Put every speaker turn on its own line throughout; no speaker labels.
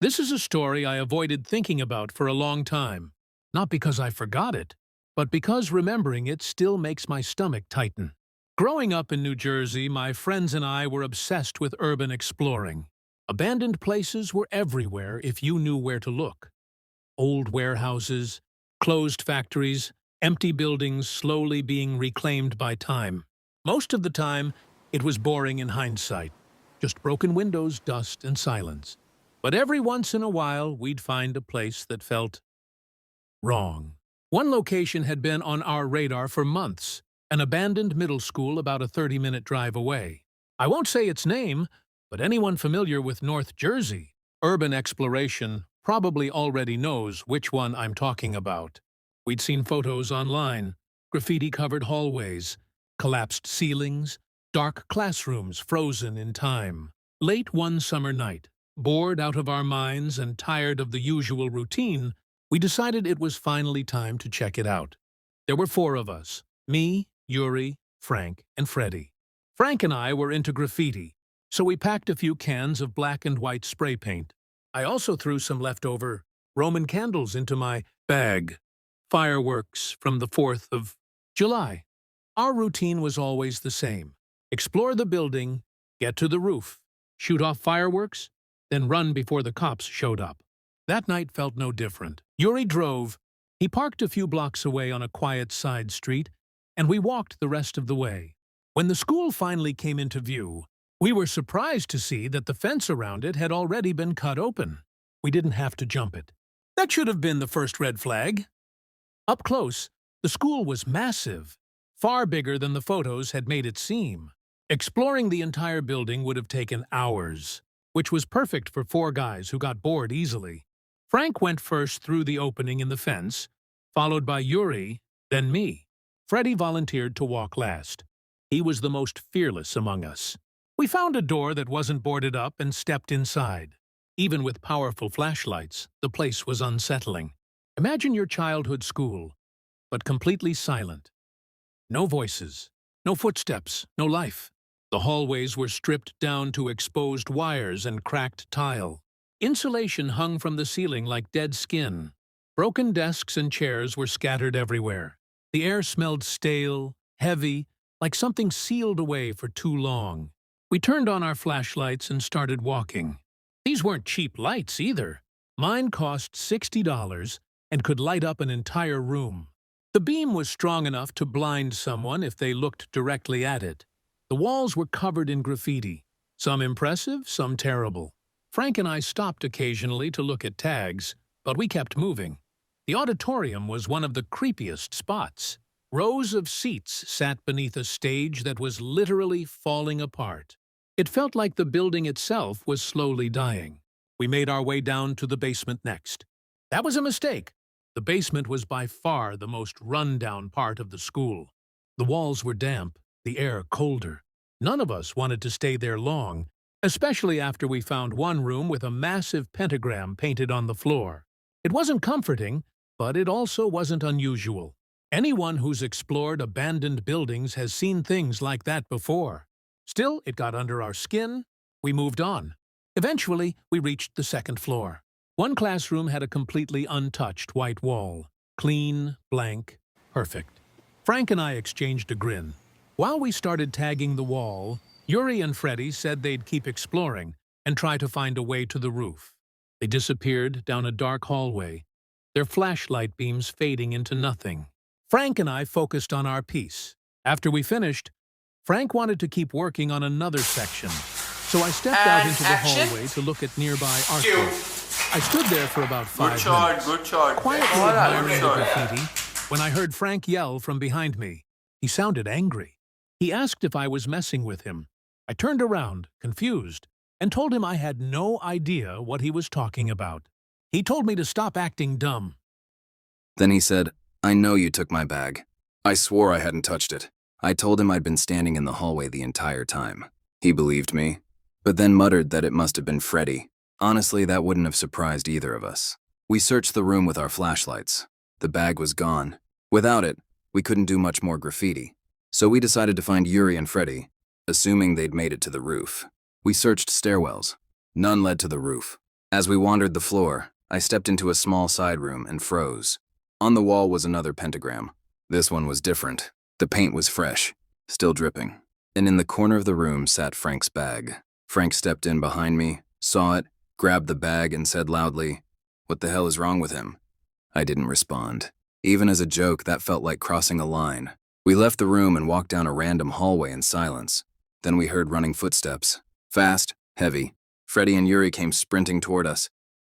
This is a story I avoided thinking about for a long time, not because I forgot it, but because remembering it still makes my stomach tighten. Growing up in New Jersey, my friends and I were obsessed with urban exploring. Abandoned places were everywhere if you knew where to look. Old warehouses, closed factories, empty buildings slowly being reclaimed by time. Most of the time, it was boring in hindsight. Just broken windows, dust, and silence. But every once in a while, we'd find a place that felt wrong. One location had been on our radar for months, an abandoned middle school about a 30-minute drive away. I won't say its name, but anyone familiar with North Jersey, urban exploration, probably already knows which one I'm talking about. We'd seen photos online, graffiti-covered hallways, collapsed ceilings, dark classrooms frozen in time. Late one summer night, bored out of our minds and tired of the usual routine, we decided it was finally time to check it out. There were 4 of us: me, Yuri, Frank, and Freddie. Frank and I were into graffiti, so we packed a few cans of black and white spray paint. I also threw some leftover Roman candles into my bag. Fireworks from the 4th of July. Our routine was always the same. Explore the building, get to the roof, shoot off fireworks, then run before the cops showed up. That night felt no different. Yuri drove. He parked a few blocks away on a quiet side street, and we walked the rest of the way. When the school finally came into view, we were surprised to see that the fence around it had already been cut open. We didn't have to jump it. That should have been the first red flag. Up close, the school was massive, far bigger than the photos had made it seem. Exploring the entire building would have taken hours, which was perfect for 4 guys who got bored easily. Frank went first through the opening in the fence, followed by Yuri, then me. Freddie volunteered to walk last. He was the most fearless among us. We found a door that wasn't boarded up and stepped inside. Even with powerful flashlights, the place was unsettling. Imagine your childhood school, but completely silent. No voices, no footsteps, no life. The hallways were stripped down to exposed wires and cracked tile. Insulation hung from the ceiling like dead skin. Broken desks and chairs were scattered everywhere. The air smelled stale, heavy, like something sealed away for too long. We turned on our flashlights and started walking. These weren't cheap lights either. Mine cost $60 and could light up an entire room. The beam was strong enough to blind someone if they looked directly at it. The walls were covered in graffiti, some impressive, some terrible. Frank and I stopped occasionally to look at tags, but we kept moving. The auditorium was one of the creepiest spots. Rows of seats sat beneath a stage that was literally falling apart. It felt like the building itself was slowly dying. We made our way down to the basement next. That was a mistake. The basement was by far the most run-down part of the school. The walls were damp, the air colder. None of us wanted to stay there long, especially after we found one room with a massive pentagram painted on the floor. It wasn't comforting, but it also wasn't unusual. Anyone who's explored abandoned buildings has seen things like that before. Still, it got under our skin. We moved on. Eventually, we reached the 2nd floor. One classroom had a completely untouched white wall. Clean, blank, perfect. Frank and I exchanged a grin. While we started tagging the wall, Yuri and Freddie said they'd keep exploring and try to find a way to the roof. They disappeared down a dark hallway, their flashlight beams fading into nothing. Frank and I focused on our piece. After we finished, Frank wanted to keep working on another section, so I stepped out into the hallway to look at nearby artwork. I stood there for about 5 minutes, quietly admiring the graffiti, when I heard Frank yell from behind me. He sounded angry. He asked if I was messing with him. I turned around, confused, and told him I had no idea what he was talking about. He told me to stop acting dumb.
Then he said, "I know you took my bag." I swore I hadn't touched it. I told him I'd been standing in the hallway the entire time. He believed me, but then muttered that it must have been Freddie. Honestly, that wouldn't have surprised either of us. We searched the room with our flashlights. The bag was gone. Without it, we couldn't do much more graffiti. So we decided to find Yuri and Freddie, assuming they'd made it to the roof. We searched stairwells. None led to the roof. As we wandered the floor, I stepped into a small side room and froze. On the wall was another pentagram. This one was different. The paint was fresh, still dripping. And in the corner of the room sat Frank's bag. Frank stepped in behind me, saw it, grabbed the bag, and said loudly, "What the hell is wrong with him?" I didn't respond. Even as a joke, that felt like crossing a line. We left the room and walked down a random hallway in silence. Then we heard running footsteps. Fast, heavy. Freddie and Yuri came sprinting toward us,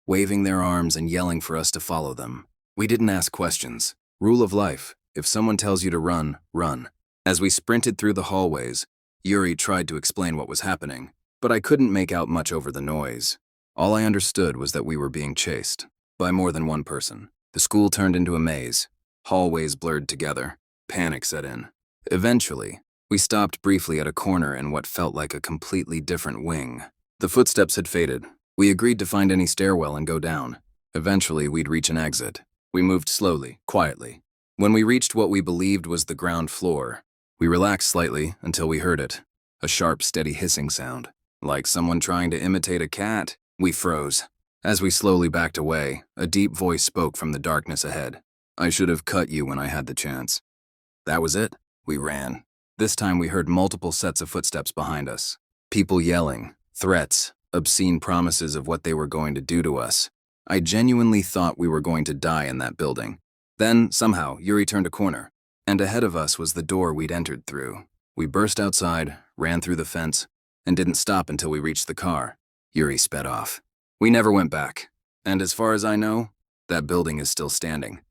waving their arms and yelling for us to follow them. We didn't ask questions. Rule of life: if someone tells you to run, run. As we sprinted through the hallways, Yuri tried to explain what was happening, but I couldn't make out much over the noise. All I understood was that we were being chased by more than one person. The school turned into a maze. Hallways blurred together. Panic set in. Eventually, we stopped briefly at a corner in what felt like a completely different wing. The footsteps had faded. We agreed to find any stairwell and go down. Eventually, we'd reach an exit. We moved slowly, quietly. When we reached what we believed was the ground floor, we relaxed slightly until we heard it. A sharp, steady hissing sound. Like someone trying to imitate a cat. We froze. As we slowly backed away, a deep voice spoke from the darkness ahead. "I should have cut you when I had the chance." That was it. We ran. This time we heard multiple sets of footsteps behind us. People yelling, threats, obscene promises of what they were going to do to us. I genuinely thought we were going to die in that building. Then, somehow, Yuri turned a corner, and ahead of us was the door we'd entered through. We burst outside, ran through the fence, and didn't stop until we reached the car. Yuri sped off. We never went back. And as far as I know, that building is still standing.